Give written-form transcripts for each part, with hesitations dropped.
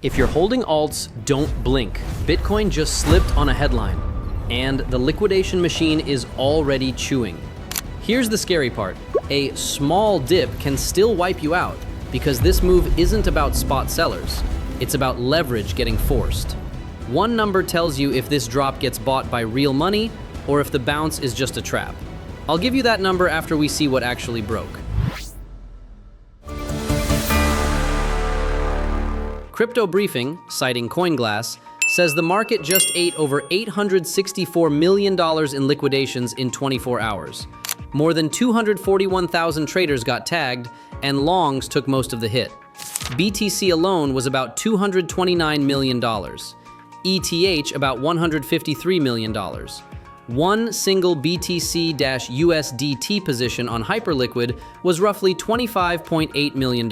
If you're holding alts, don't blink. Bitcoin just slipped on a headline, and the liquidation machine is already chewing. Here's the scary part. A small dip can still wipe you out because this move isn't about spot sellers. It's about leverage getting forced. One number tells you if this drop gets bought by real money or if the bounce is just a trap. I'll give you that number after we see what actually broke. Crypto Briefing, citing CoinGlass, says the market just ate over $864 million in liquidations in 24 hours. More than 241,000 traders got tagged, and longs took most of the hit. BTC alone was about $229 million. ETH about $153 million. One single BTC-USDT position on Hyperliquid was roughly $25.8 million.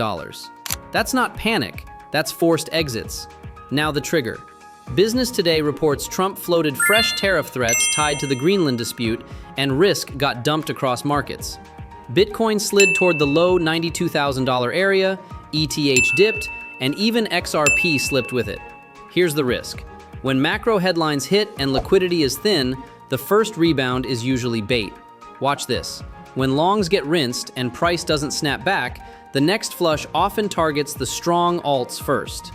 That's not panic, that's forced exits. Now the trigger. Business Today reports Trump floated fresh tariff threats tied to the Greenland dispute, and risk got dumped across markets. Bitcoin slid toward the low $92,000 area, ETH dipped, and even XRP slipped with it. Here's the risk. When macro headlines hit and liquidity is thin, the first rebound is usually bait. Watch this. When longs get rinsed and price doesn't snap back, the next flush often targets the strong alts first.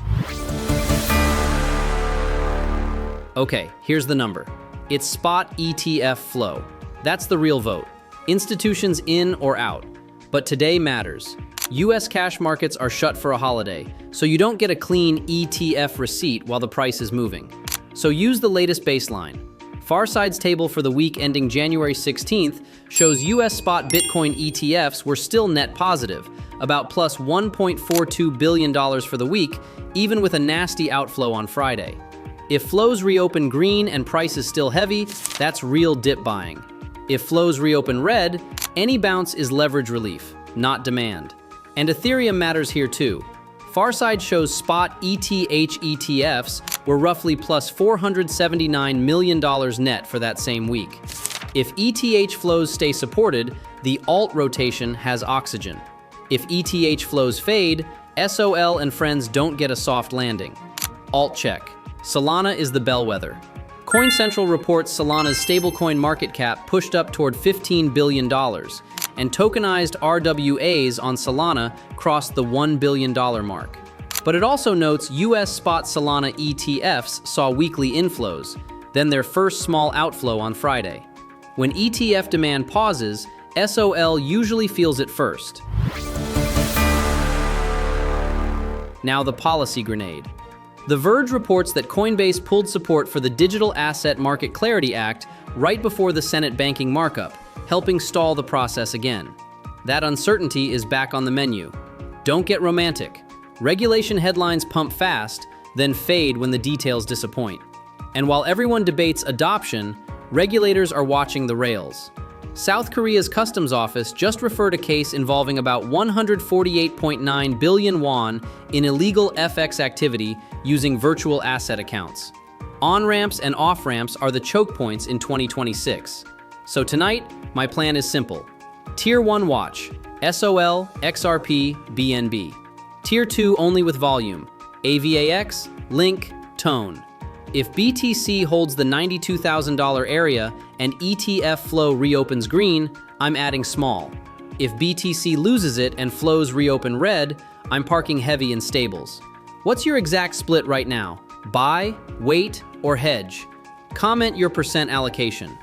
Okay, here's the number. It's spot ETF flow. That's the real vote. Institutions in or out. But today matters. US cash markets are shut for a holiday, so you don't get a clean ETF receipt while the price is moving. So use the latest baseline. Farside's table for the week ending January 16th shows US spot Bitcoin ETFs were still net positive, about plus $1.42 billion for the week, even with a nasty outflow on Friday. If flows reopen green and price is still heavy, that's real dip buying. If flows reopen red, any bounce is leverage relief, not demand. And Ethereum matters here too. Farside shows spot ETH ETFs were roughly plus $479 million net for that same week. If ETH flows stay supported, the alt rotation has oxygen. If ETH flows fade, SOL and friends don't get a soft landing. Alt check. Solana is the bellwether. CoinCentral reports Solana's stablecoin market cap pushed up toward $15 billion, and tokenized RWAs on Solana crossed the $1 billion mark. But it also notes US spot Solana ETFs saw weekly inflows, then their first small outflow on Friday. When ETF demand pauses, SOL usually feels it first. Now the policy grenade. The Verge reports that Coinbase pulled support for the Digital Asset Market Clarity Act right before the Senate banking markup, helping stall the process again. That uncertainty is back on the menu. Don't get romantic. Regulation headlines pump fast, then fade when the details disappoint. And while everyone debates adoption, regulators are watching the rails. South Korea's customs office just referred a case involving about 148.9 billion won in illegal FX activity using virtual asset accounts. On-ramps and off-ramps are the choke points in 2026. So tonight, my plan is simple. Tier 1 watch, SOL, XRP, BNB. Tier 2 only with volume, AVAX, Link, Tone. If BTC holds the $92,000 area and ETF flow reopens green, I'm adding small. If BTC loses it and flows reopen red, I'm parking heavy in stables. What's your exact split right now? Buy, wait, or hedge? Comment your percent allocation.